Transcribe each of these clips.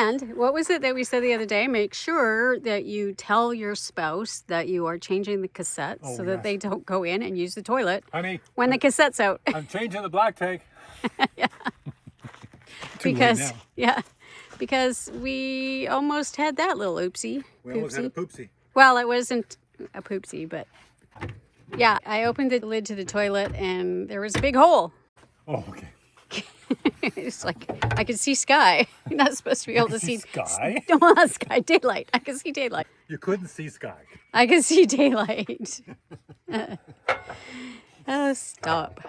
And what was it that we said the other day? Make sure that you tell your spouse that you are changing the cassettes so that they don't go in and use the toilet when the cassette's out. I'm changing the black tank. Yeah. Because we almost had that little oopsie. We almost had a poopsie. Well, it wasn't a poopsie, but yeah, I opened the lid to the toilet and there was a big hole. Oh, okay. It's like I could see sky. You're not supposed to be able to see sky. No, not sky, daylight. I could see daylight. You couldn't see sky. I could see daylight. Oh, stop.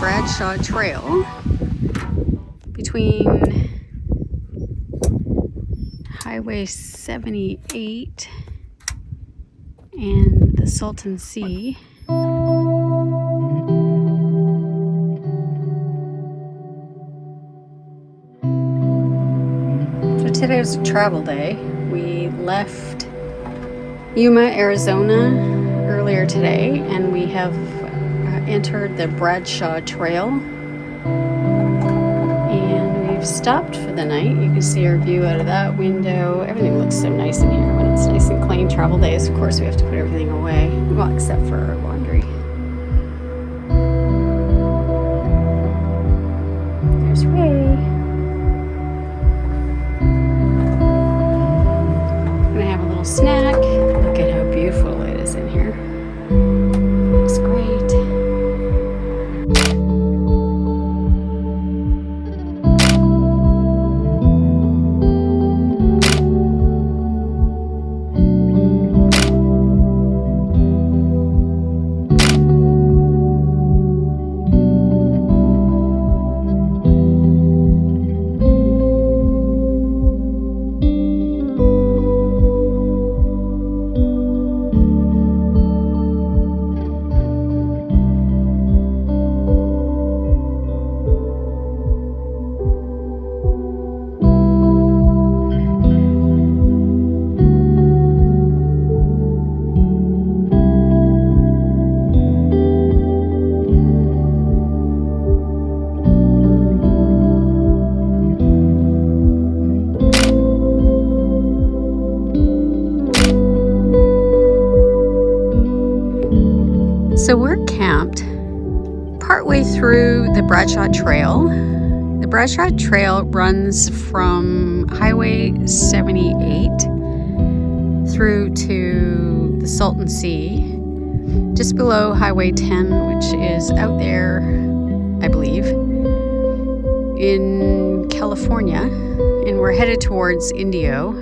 Bradshaw Trail between Highway 78 and the Salton Sea. So today was a travel day. We left Yuma, Arizona earlier today, and we have entered the Bradshaw Trail, and we've stopped for the night. You can see our view out of that window. Everything looks so nice in here when it's nice and clean. Travel days, of course, we have to put everything away, well, except for our laundry. There's Ray. Gonna have a little snack. Look at how beautiful it is in here. Looks great. So we're camped partway through the Bradshaw Trail. The Bradshaw Trail runs from Highway 78 through to the Salton Sea, just below Highway 10, which is out there, I believe, in California, and we're headed towards Indio.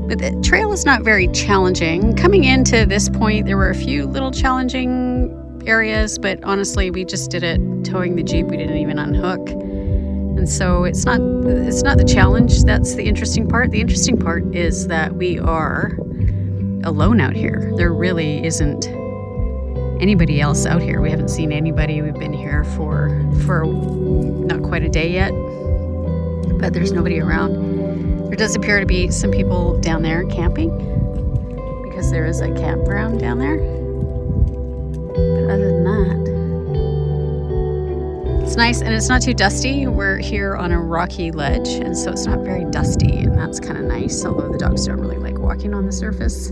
But the trail is not very challenging. Coming into this point, there were a few little challenging areas, but honestly, we just did it towing the Jeep. We didn't even unhook. And so it's not the challenge that's the interesting part. The interesting part is that we are alone out here. There really isn't anybody else out here. We haven't seen anybody. We've been here for not quite a day yet, but there's nobody around. There does appear to be some people down there camping because there is a campground down there. But other than that, it's nice and it's not too dusty. We're here on a rocky ledge, and so it's not very dusty, and that's kind of nice, although the dogs don't really like walking on the surface.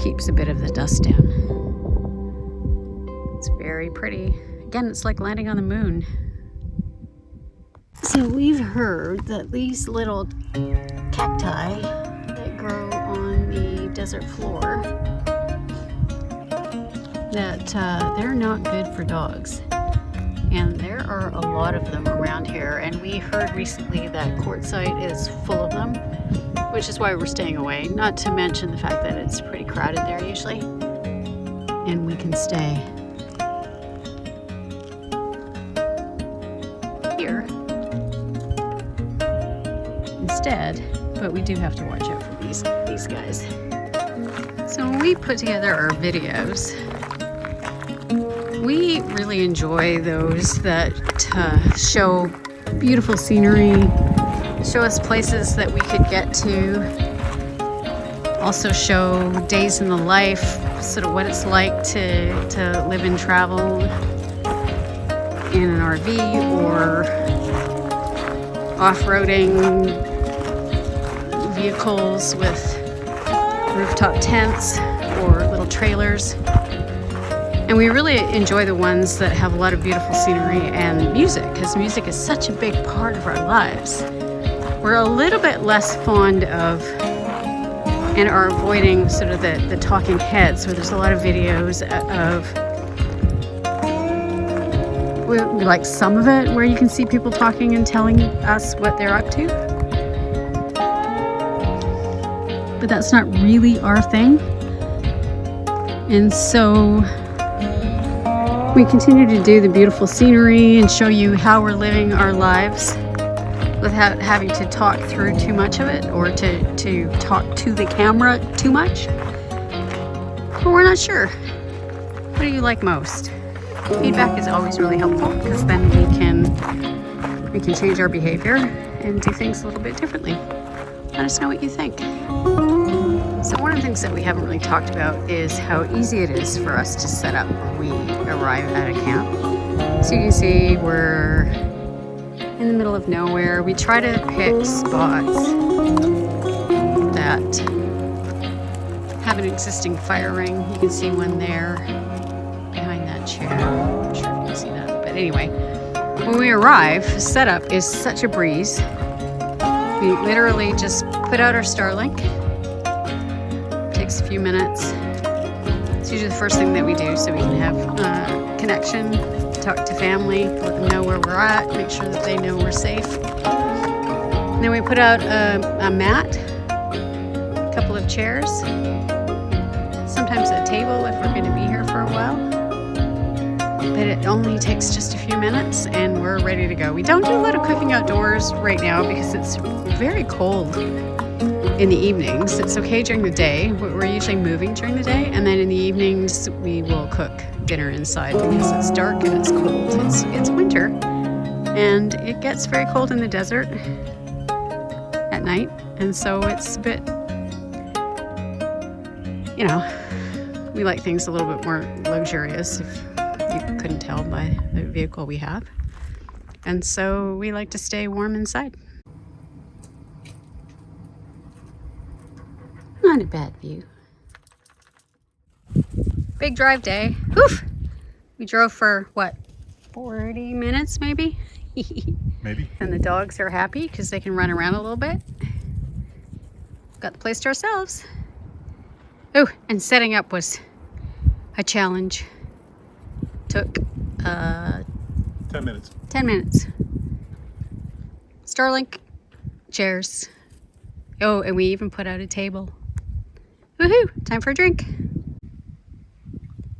Keeps a bit of the dust down. It's very pretty. Again, it's like landing on the moon. So we've heard that these little cacti that grow on the desert floor, that they're not good for dogs. And there are a lot of them around here, and we heard recently that Quartzsite is full of them, which is why we're staying away. Not to mention the fact that it's pretty crowded there usually, and we can stay here instead, but we do have to watch out for these guys. So when we put together our videos, we really enjoy those that show beautiful scenery, show us places that we could get to, also show days in the life, sort of what it's like to live and travel in an RV or off-roading vehicles with rooftop tents or little trailers. And we really enjoy the ones that have a lot of beautiful scenery and music, because music is such a big part of our lives. We're a little bit less fond of and are avoiding sort of the talking heads, where there's a lot of videos of, we like some of it where you can see people talking and telling us what they're up to. But that's not really our thing. And so we continue to do the beautiful scenery and show you how we're living our lives without having to talk through too much of it or to talk to the camera too much. But we're not sure. What do you like most? Feedback is always really helpful, because then we can change our behavior and do things a little bit differently. Let us know what you think. So one of the things that we haven't really talked about is how easy it is for us to set up when we arrive at a camp. So you can see we're in the middle of nowhere. We try to pick spots that have an existing fire ring. You can see one there behind that chair. I'm not sure if you can see that. But anyway, when we arrive, setup is such a breeze. We literally just put out our Starlink. Takes a few minutes. It's usually the first thing that we do, so we can have connection, talk to family, let them know where we're at, make sure that they know we're safe. And then we put out a mat, a couple of chairs, sometimes a table if we're going to be here for a while. But it only takes just a few minutes and we're ready to go. We don't do a lot of cooking outdoors right now because it's very cold in the evenings. It's okay during the day. We're usually moving during the day, and then in the evenings we will cook dinner inside because it's dark and it's cold. It's winter, and it gets very cold in the desert at night, and so it's a bit, we like things a little bit more luxurious, if you couldn't tell by the vehicle we have. And so we like to stay warm inside. Not a bad view. Big drive day. Woof! We drove for what, 40 minutes maybe? Maybe. And the dogs are happy because they can run around a little bit. Got the place to ourselves. Oh, and setting up was a challenge. Took 10 minutes. 10 minutes. Starlink chairs. Oh, and we even put out a table. Woohoo! Time for a drink.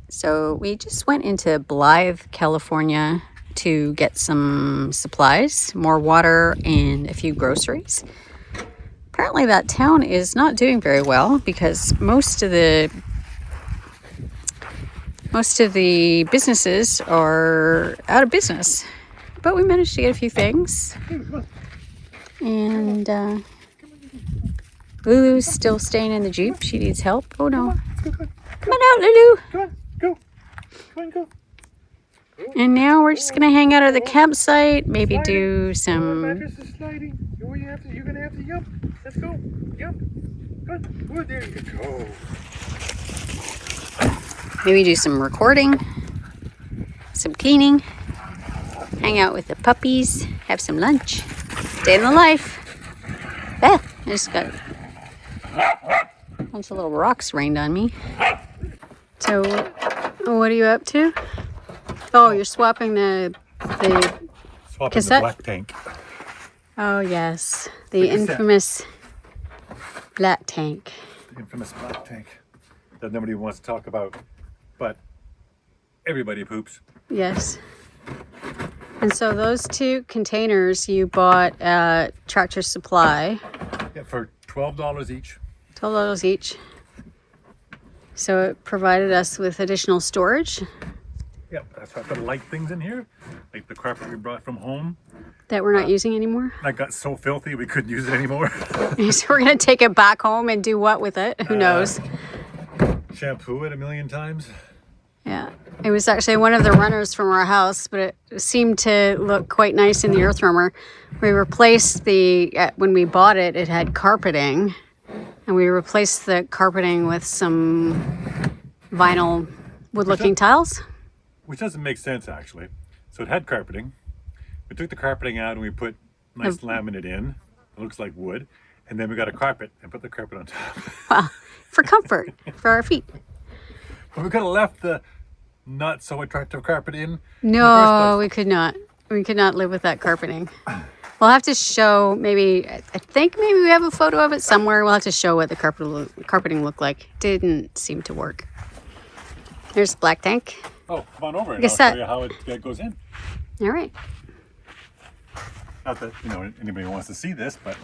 So we just went into Blythe, California to get some supplies, more water, and a few groceries. Apparently that town is not doing very well because most of the businesses are out of business. But we managed to get a few things. And Lulu's still staying in the Jeep. She needs help. Oh no. Come on out, Lulu. Come on, go. Come on, go. And now we're just gonna hang out at the campsite, maybe do some. Mattress is sliding. You're gonna have to jump. Let's go. Jump. Good. Oh, there you go. Maybe do some recording, some cleaning, hang out with the puppies, have some lunch, day in the life. I just got a bunch of little rocks rained on me. So, what are you up to? Oh, you're swapping the Swapping cassette? the black tank. Oh yes, The the cassette. infamous black tank. The infamous black tank that nobody wants to talk about, but everybody poops. Yes. And so those two containers you bought at Tractor Supply, Yeah, for $12 each. $12 each. So it provided us with additional storage Yep, that's why I put light things in here, like the carpet we brought from home. that we're not using anymore. That got so filthy we couldn't use it anymore. So we're going to take it back home and do what with it? Who knows? Shampoo it a million times. Yeah. It was actually one of the runners from our house, but it seemed to look quite nice in the EarthRoamer. We replaced when we bought it, it had carpeting, and we replaced the carpeting with some vinyl wood-looking tiles. Which doesn't make sense, actually. So it had carpeting. We took the carpeting out and we put nice laminate in. It looks like wood. And then we got a carpet and put the carpet on top. Well, for comfort, for our feet. But we could have left the not so attractive carpet in. No, we could not. We could not live with that carpeting. We'll have to show maybe, I think maybe we have a photo of it somewhere. We'll have to show what the carpeting looked like. Didn't seem to work. There's the black tank. Oh, come on over and Guess I'll that- show you how it goes in. All right. Not that, anybody wants to see this, but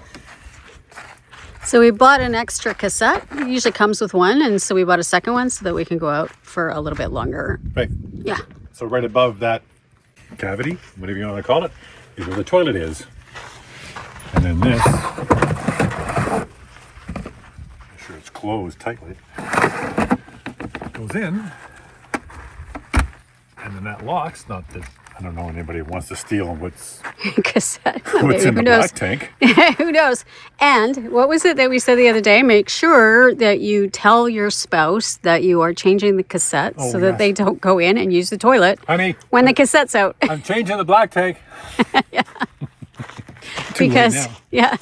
So we bought an extra cassette. It usually comes with one, and so we bought a second one so that we can go out for a little bit longer. right. Yeah. So right above that cavity, whatever you want to call it, is where the toilet is. And then this, make sure it's closed tightly, goes in, and then that locks. Not that I don't know anybody wants to steal what's Cassette. what's Maybe, in the who knows? black tank. Who knows? And what was it that we said the other day? Make sure that you tell your spouse that you are changing the cassette so that yes. they don't go in and use the toilet Honey, when the cassette's out. I'm changing the black tank. Too late Because now.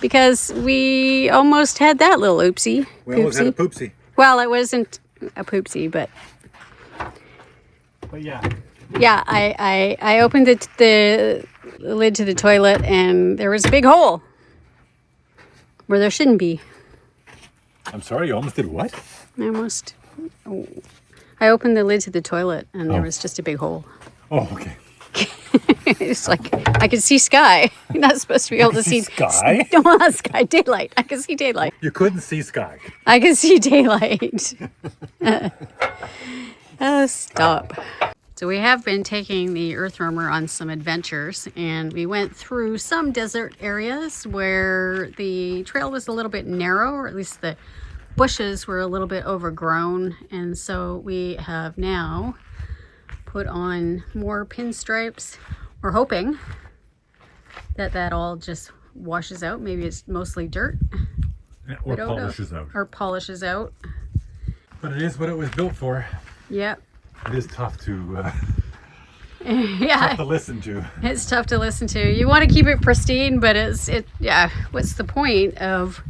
because we almost had that little oopsie. We almost had a poopsie. Well, it wasn't a poopsie, but yeah. yeah, I opened the lid to the toilet and there was a big hole where there shouldn't be. I'm sorry, you almost did what? I opened the lid to the toilet and there was just a big hole. Oh, okay. It's like I could see sky. You're not supposed to be able to see sky? No, not sky, daylight. I can see daylight. You couldn't see sky. I can see daylight. Oh, stop. So we have been taking the EarthRoamer on some adventures, and we went through some desert areas where the trail was a little bit narrow, or at least the bushes were a little bit overgrown. And so we have now put on more pinstripes. We're hoping that that all just washes out. Maybe it's mostly dirt. Yeah, or I don't know. polishes out. Or polishes out. But it is what it was built for. Yep. It is tough to Yeah. tough to listen to. It's tough to listen to. You want to keep it pristine, but yeah. What's the point of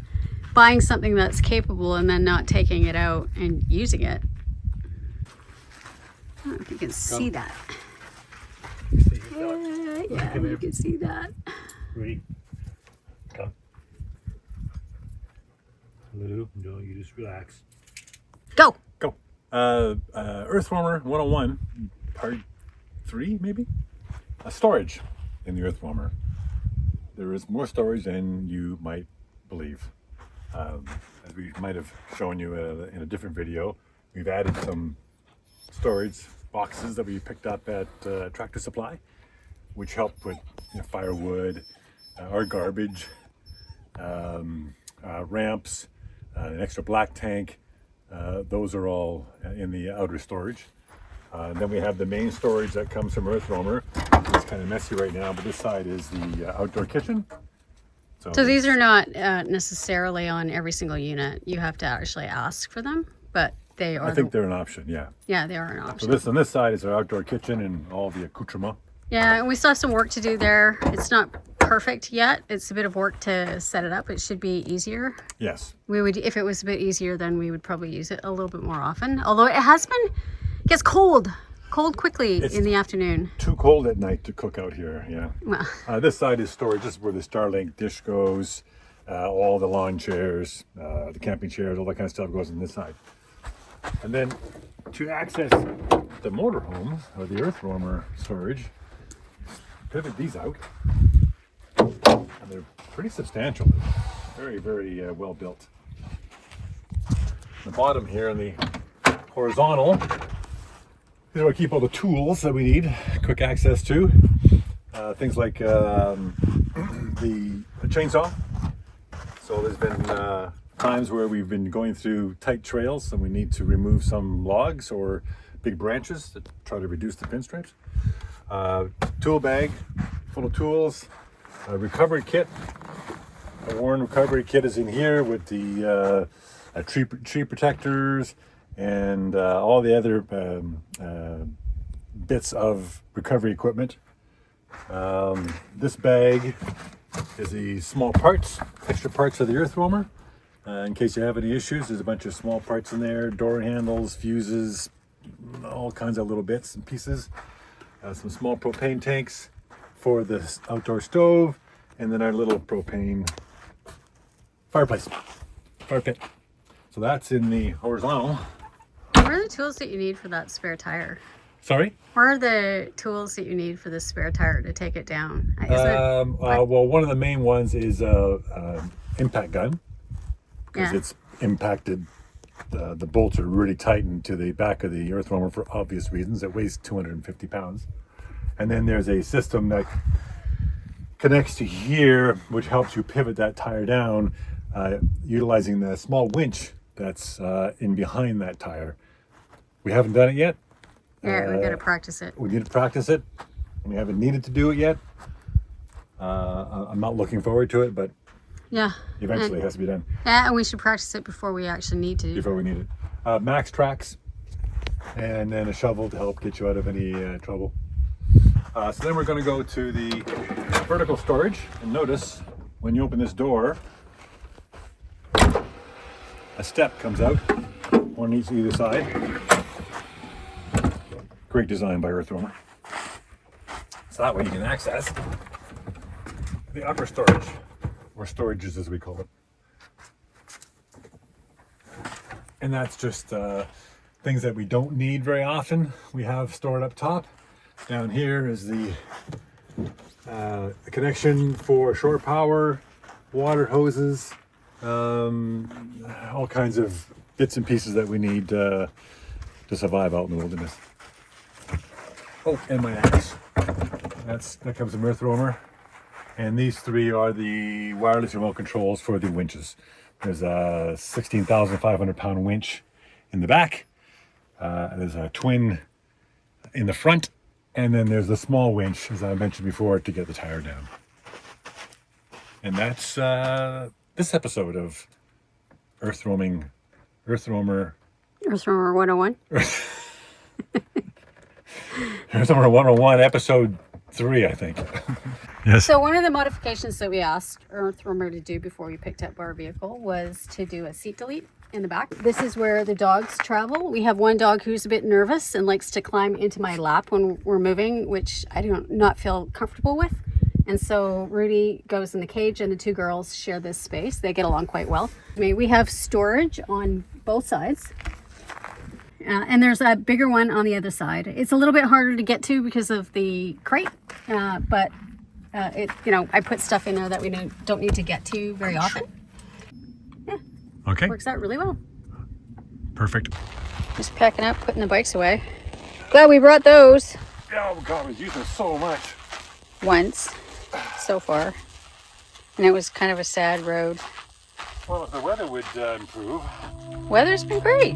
buying something that's capable and then not taking it out and using it? I don't know if you can see that. Yeah, you can see that. Rudy, come. Lou, no, you just relax. Go. Go. EarthRoamer 101, part 3 maybe? Storage in the EarthRoamer. There is more storage than you might believe. As we might have shown you in a different video, we've added some storage boxes that we picked up at Tractor Supply, which help with firewood, our garbage, ramps, an extra black tank. Those are all in the outer storage. Then we have the main storage that comes from EarthRoamer. It's kind of messy right now, but this side is the outdoor kitchen. So these are not necessarily on every single unit. You have to actually ask for them, but they are. I think they're an option, yeah. Yeah, they are an option. So this on this side is our outdoor kitchen and all the accoutrement. Yeah, and we still have some work to do there. It's not perfect yet. It's a bit of work to set it up. It should be easier. Yes. We would, if it was a bit easier, then we would probably use it a little bit more often. Although it gets cold quickly in the afternoon. Too cold at night to cook out here, yeah. Well, This side is storage. This is where the Starlink dish goes, all the lawn chairs, the camping chairs, all that kind of stuff goes on this side. And then to access the motorhome or the EarthRoamer storage, pivot these out. And they're pretty substantial. Very, very well built. The bottom here in the horizontal, this is where I keep all the tools that we need quick access to. Things like the chainsaw. So there's been times where we've been going through tight trails and we need to remove some logs or big branches to try to reduce the pinstripes. Tool bag full of tools. A recovery kit. A worn recovery kit is in here with the tree protectors and all the other bits of recovery equipment. This bag is the small parts, extra parts of the EarthRoamer. In case you have any issues, there's a bunch of small parts in there, door handles, fuses, all kinds of little bits and pieces. Some small propane tanks for the outdoor stove, and then our little propane fireplace, fire pit. So that's in the horizontal. what are the tools that you need for that spare tire? Sorry? What are the tools that you need for the spare tire to take it down? Well, one of the main ones is impact gun, because it's impacted. The bolts are really tightened to the back of the EarthRoamer for obvious reasons. It weighs 250 pounds. And then there's a system that connects to here, which helps you pivot that tire down, utilizing the small winch that's in behind that tire. We haven't done it yet. Yeah, we got to practice it. We need to practice it. We haven't needed to do it yet. I'm not looking forward to it, but yeah, eventually it has to be done. Yeah, and we should practice it before we actually need to. Before we need it. Max tracks, and then a shovel to help get you out of any trouble. So then we're going to go to the vertical storage, and notice when you open this door, a step comes out, one each either side. Great design by EarthRoamer. So that way you can access the upper storage, or storages as we call it. And that's just things that we don't need very often. We have stored up top. Down here is the connection for shore power, water hoses, all kinds of bits and pieces that we need to survive out in the wilderness. Oh, and my axe. That comes from EarthRoamer. And these three are the wireless remote controls for the winches. There's a 16,500 pound winch in the back. There's a twin in the front. And then there's the small winch, as I mentioned before, to get the tire down. And that's this episode of EarthRoamer. EarthRoamer 101. EarthRoamer 101, episode 3, I think. Yes. So one of the modifications that we asked EarthRoamer to do before we picked up our vehicle was to do a seat delete in the back. This is where the dogs travel. We have one dog who's a bit nervous and likes to climb into my lap when we're moving, which I do not feel comfortable with. And so Rudy goes in the cage and the two girls share this space. They get along quite well. I mean, we have storage on both sides. And there's a bigger one on the other side. It's a little bit harder to get to because of the crate, but I put stuff in there that we don't need to get to very often. Yeah, Okay. works out really well. Perfect. Just packing up, putting the bikes away. Glad we brought those Oh God, we're using so much. once so far, and it was kind of a sad road. Well, if the weather would improve. Weather's been great.